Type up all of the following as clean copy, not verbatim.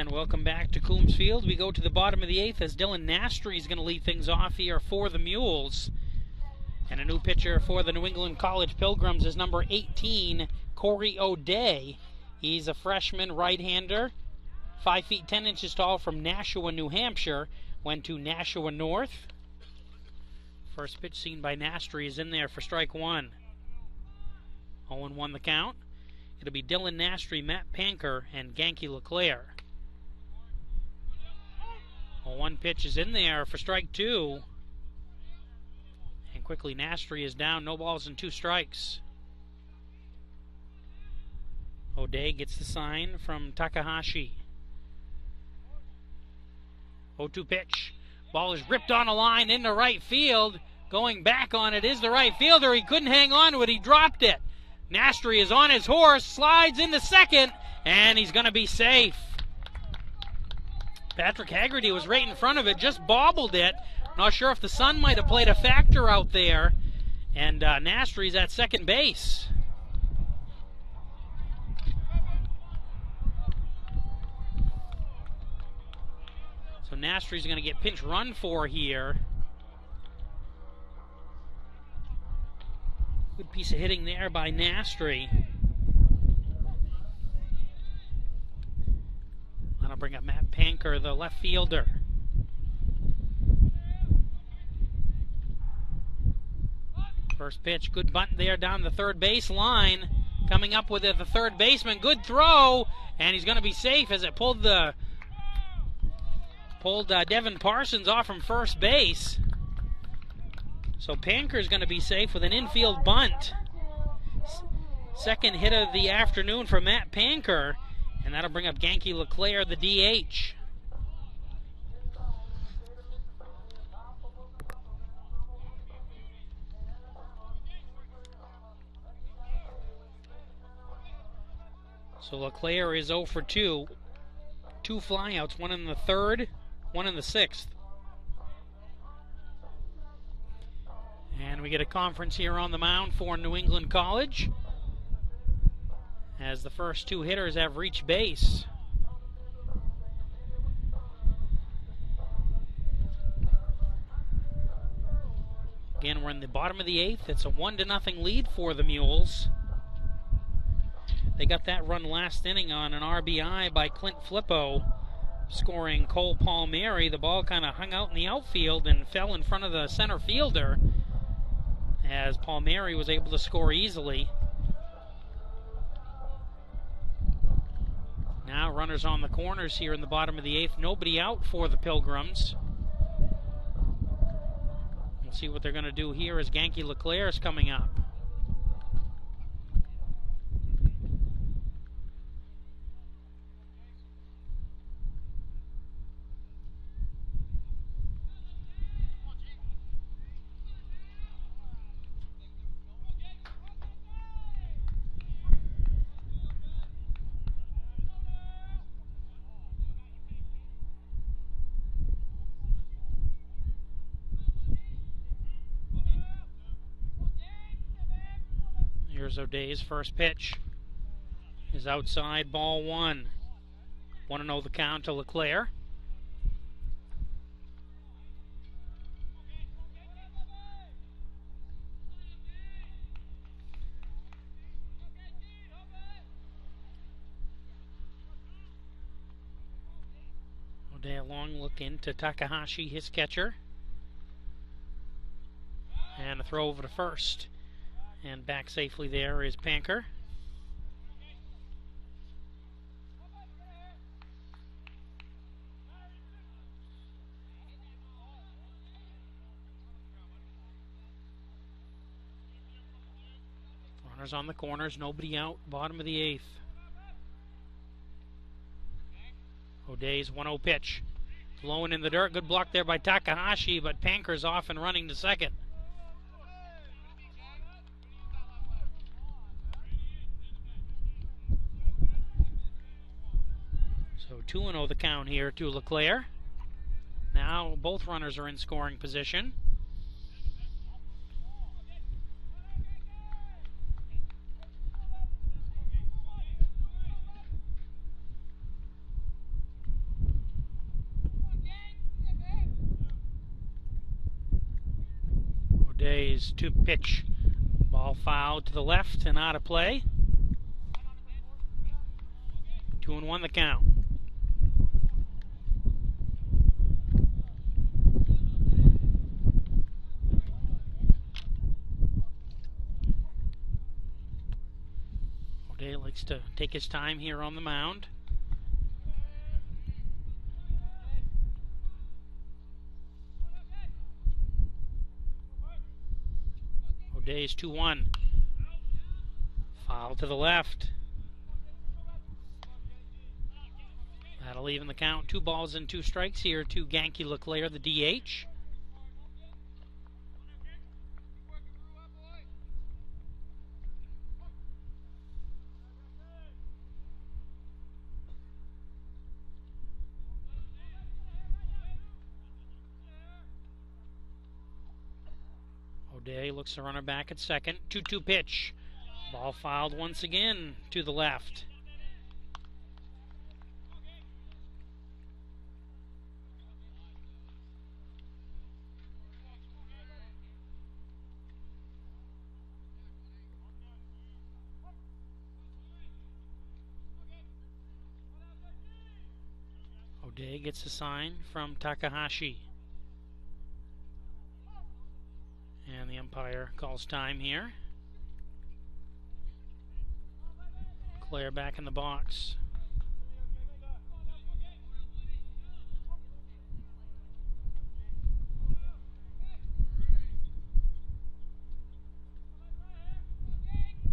And welcome back to Coombs Field. We go to the bottom of the 8th as Dylan Nastry is going to lead things off here for the Mules. And a new pitcher for the New England College Pilgrims is number 18, Corey O'Day. He's a freshman right-hander, 5 feet 10 inches tall, from Nashua, New Hampshire. Went to Nashua North. First pitch seen by Nastry is in there for strike one. 0-1 the count. It'll be Dylan Nastry, Matt Panker, and Genki LeClaire. 0-1 pitch is in there for strike two. And quickly Nastry is down, no balls and 2 strikes. O'Day gets the sign from Takahashi. 0-2 pitch. Ball is ripped on a line into right field. Going back on it is the right fielder. He couldn't hang on to it. He dropped it. Nastry is on his horse, slides into second, and he's going to be safe. Patrick Haggerty was right in front of it, just bobbled it. Not sure if the sun might have played a factor out there. And Nastry's at second base. So Nastry's going to get pinch run for here. Good piece of hitting there by Nastry. That'll bring up Matt Panker, the left fielder. First pitch, good bunt there down the third base line. Coming up with it, the third baseman, good throw, and he's going to be safe as it pulled Devin Parsons off from first base. So Panker's going to be safe with an infield bunt. Second hit of the afternoon for Matt Panker, and that'll bring up Genki LeClaire, the DH. So LeClaire is 0 for 2. 2 flyouts, one in the third, one in the sixth. And we get a conference here on the mound for New England College, as the first 2 hitters have reached base. Again, we're in the bottom of the 8th. It's a 1-0 lead for the Mules. They got that run last inning on an RBI by Clint Flippo, scoring Cole Palmieri. The ball kind of hung out in the outfield and fell in front of the center fielder, as Palmieri was able to score easily. Now runners on the corners here in the bottom of the 8th. Nobody out for the Pilgrims. We'll see what they're going to do here as Genki LeClaire is coming up. Here's O'Day's first pitch. Is outside, ball 1. 1-0 the count to LeClaire. O'Day a long look into Takahashi, his catcher. And a throw over to first. And back safely there is Panker. Runners on the corners, nobody out, bottom of the 8th. O'Day's 1-0 pitch. Blowing in the dirt, good block there by Takahashi, but Panker's off and running to second. So 2-0 the count here to LeClaire. Now both runners are in scoring position. O'Day's 2-pitch. Ball fouled to the left and out of play. 2-1 the count. O'Day likes to take his time here on the mound. O'Day's 2-1. Foul to the left. That'll even the count. 2 balls and 2 strikes here to Genki Leclerc, the DH. O'Day looks to runner back at second. 2-2 pitch. Ball fouled once again to the left. O'Day gets a sign from Takahashi. And the umpire calls time here. Claire back in the box.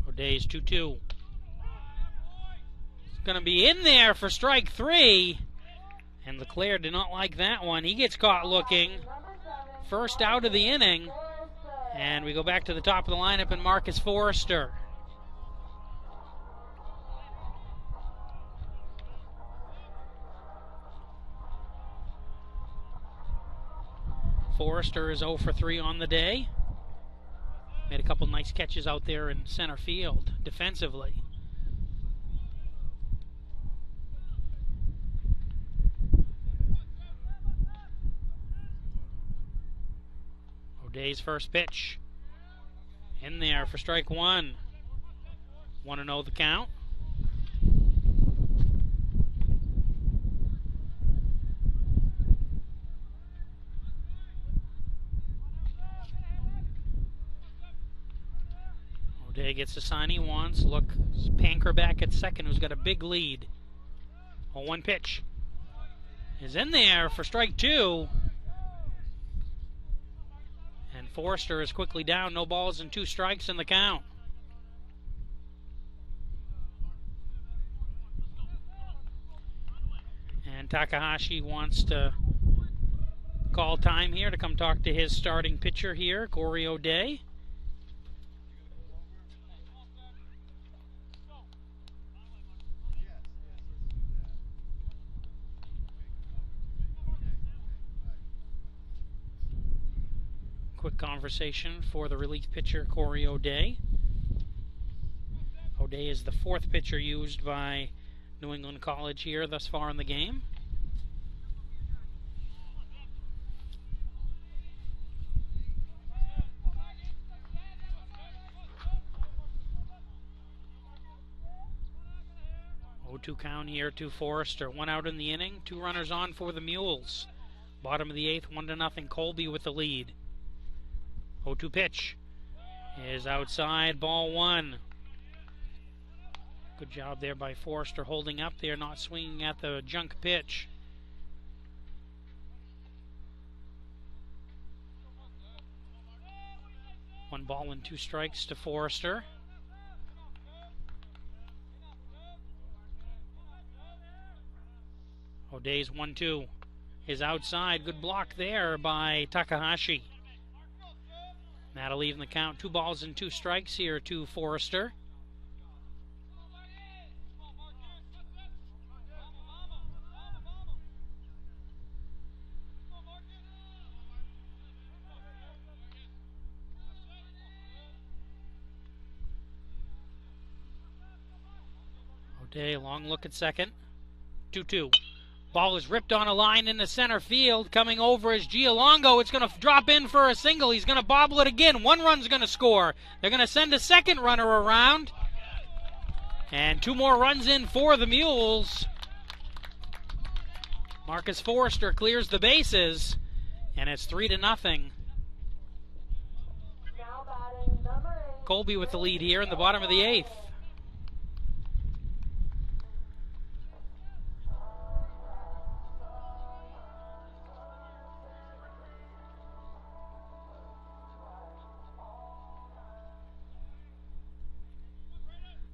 O'Day's 2-2. It's going to be in there for strike 3. And Leclerc did not like that one. He gets caught looking. First out of the inning. And we go back to the top of the lineup and Marcus Forrester. Forrester is 0 for 3 on the day. Made a couple nice catches out there in center field defensively. O'Day's first pitch. In there for strike 1. 1-0 the count. O'Day gets the sign he wants. Look, Panker back at second, who's got a big lead. 0-1 pitch is in there for strike 2. And Forrester is quickly down. No balls and 2 strikes in the count. And Takahashi wants to call time here to come talk to his starting pitcher here, Corey O'Day. Quick conversation for the relief pitcher, Corey O'Day. O'Day is the 4th pitcher used by New England College here thus far in the game. Oh, 0-2 count here to Forrester. 1 out in the inning, 2 runners on for the Mules. Bottom of the 8th, 1-0. Colby with the lead. 0-2 pitch is outside, ball 1. Good job there by Forrester holding up there, not swinging at the junk pitch. One ball and 2 strikes to Forrester. O'Day's 1-2 is outside. Good block there by Takahashi. That'll even the count. 2 balls and 2 strikes here to Forrester. O'Day, long look at second. 2-2. Ball is ripped on a line into center field. Coming over is Giolongo. It's going to drop in for a single. He's going to bobble it again. One run's going to score. They're going to send a second runner around. And 2 more runs in for the Mules. Marcus Forrester clears the bases. And it's 3-0. Colby with the lead here in the bottom of the 8th.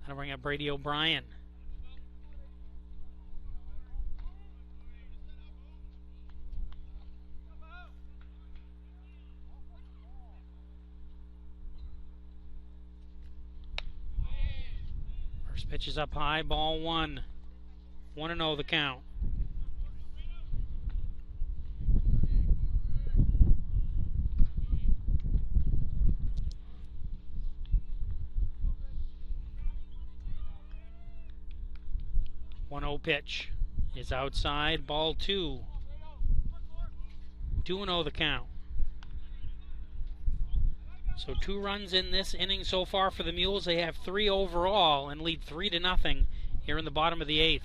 That'll bring up Brady O'Brien. First pitch is up high, ball 1. 1-0 the count. Pitch is outside, ball 2. 2-0 the count. So 2 runs in this inning so far for the Mules. They have 3 overall and lead 3-0 here in the bottom of the 8th.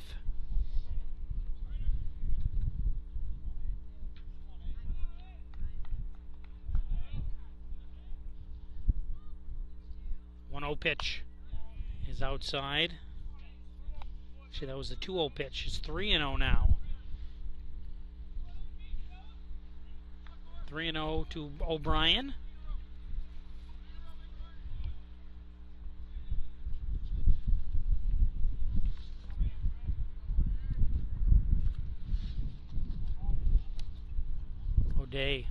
Pitch is outside. Actually, that was the 2-0 pitch. It's 3-0 now. 3-0 to O'Brien. O'Day.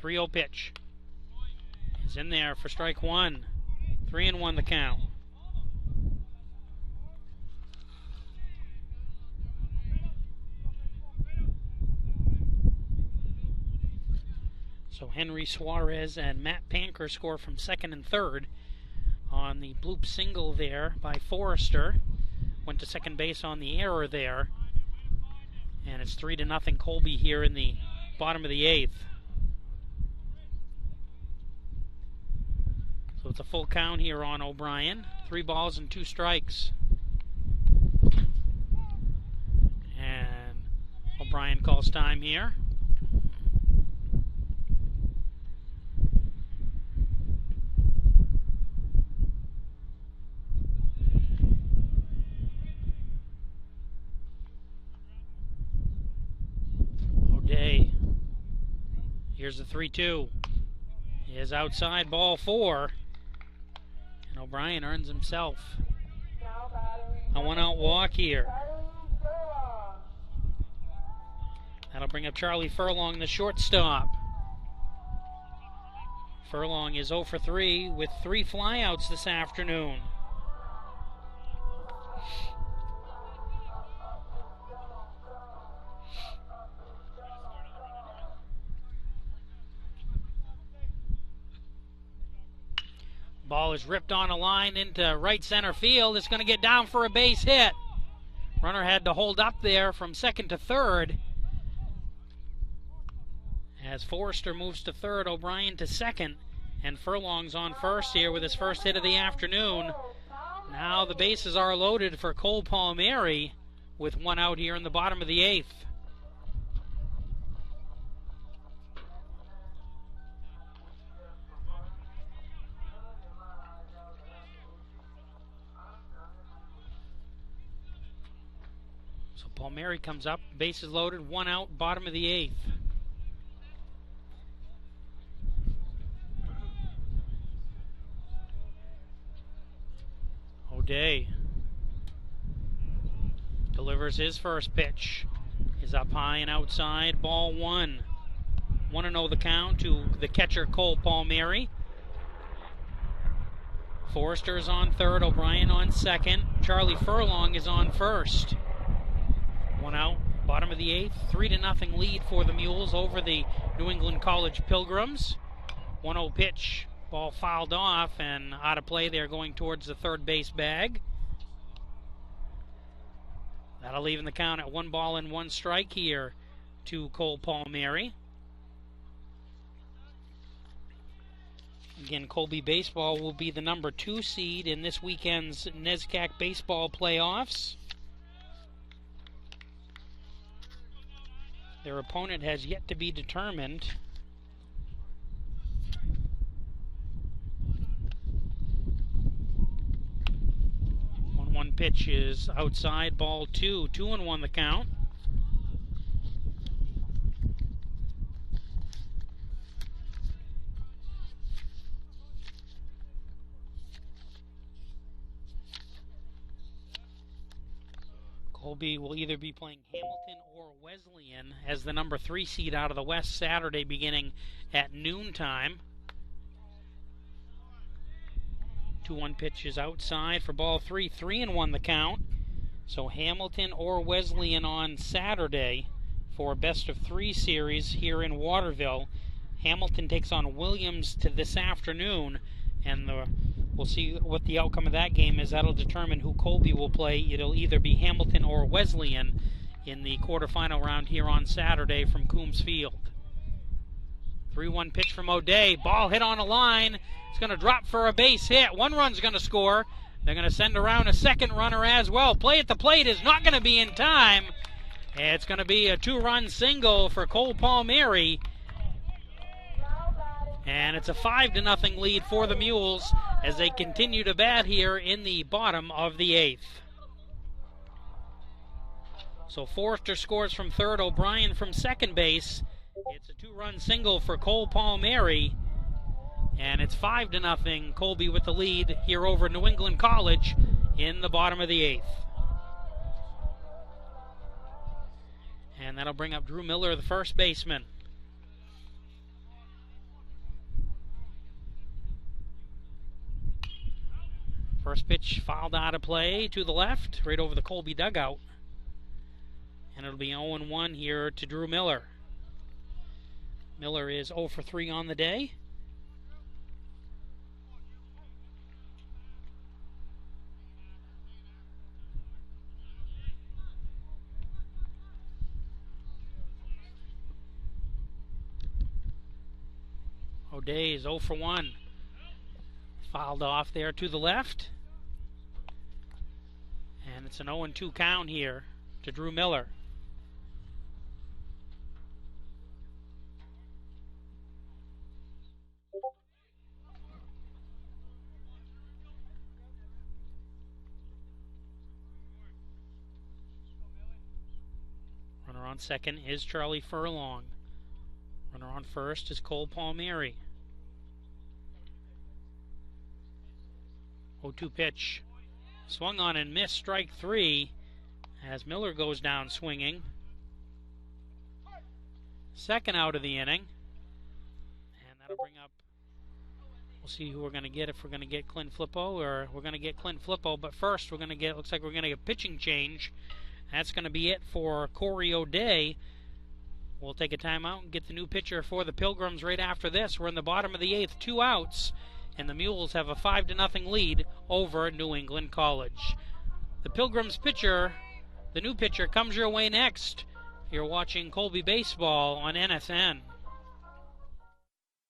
3-0 pitch. He's in there for strike 1. 3-1 the count. So Henry Suarez and Matt Panker score from second and third on the bloop single there by Forrester. Went to second base on the error there. And it's 3-0 Colby here in the bottom of the 8th. So it's a full count here on O'Brien. 3 balls and 2 strikes. And O'Brien calls time here. O'Day. Here's the 3-2. He is outside, ball 4. And O'Brien earns himself a 1-out walk here. That'll bring up Charlie Furlong, the shortstop. Furlong is 0 for 3 with 3 flyouts this afternoon. Ball is ripped on a line into right center field. It's going to get down for a base hit. Runner had to hold up there from second to third. As Forrester moves to third, O'Brien to second, and Furlong's on first here with his first hit of the afternoon. Now the bases are loaded for Cole Palmieri with 1 out here in the bottom of the 8th. So Palmieri comes up, bases loaded, 1 out, bottom of the 8th. O'Day delivers his first pitch. Is up high and outside, ball 1. 1-0 the count to the catcher Cole Palmieri. Forrester is on third, O'Brien on second. Charlie Furlong is on first. 1 out, bottom of the 8th. 3-0 lead for the Mules over the New England College Pilgrims. 1-0 pitch. Ball fouled off and out of play there, going towards the third base bag. That'll even the count at 1-1 strike here to Cole Palmieri. Again, Colby Baseball will be the number 2 seed in this weekend's NESCAC Baseball playoffs. Their opponent has yet to be determined. One pitch is outside, ball 2, 2-1 the count. Colby will either be playing Hamilton or Wesleyan as the number 3 seed out of the West Saturday beginning at noontime. 2-1 pitch is outside for ball 3, 3-1 the count. So Hamilton or Wesleyan on Saturday for a best-of-3 series here in Waterville. Hamilton takes on Williams this afternoon, and we'll see what the outcome of that game is. That'll determine who Colby will play. It'll either be Hamilton or Wesleyan in the quarterfinal round here on Saturday from Coombs Field. 3-1 pitch from O'Day. Ball hit on a line. It's going to drop for a base hit. 1 run's going to score. They're going to send around a second runner as well. Play at the plate is not going to be in time. It's going to be a 2-run single for Cole Palmieri. And it's a 5-0 lead for the Mules as they continue to bat here in the bottom of the 8th. So Forrester scores from third, O'Brien from second base. It's a 2-run single for Cole Palmieri. And it's 5-0 Colby with the lead here over New England College in the bottom of the 8th. And that'll bring up Drew Miller, the first baseman. First pitch fouled out of play to the left, right over the Colby dugout. And it'll be 0-1 here to Drew Miller. Miller is 0 for 3 on the day. O'Day is 0 for 1. Fouled off there to the left. And it's an 0-2 count here to Drew Miller. Runner on second is Charlie Furlong. Runner on first is Cole Palmieri. 0-2 pitch. Swung on and missed, strike 3 as Miller goes down swinging. Second out of the inning. And that'll bring up, we'll see who we're going to get, if we're going to get Clint Flippo or we're going to get Clint Flippo. But first we're going to get, looks like we're going to get a pitching change. That's going to be it for Corey O'Day. We'll take a timeout and get the new pitcher for the Pilgrims right after this. We're in the bottom of the 8th, 2 outs. And the Mules have a 5-0 lead over New England College. The Pilgrims pitcher, the new pitcher, comes your way next. You're watching Colby Baseball on NSN.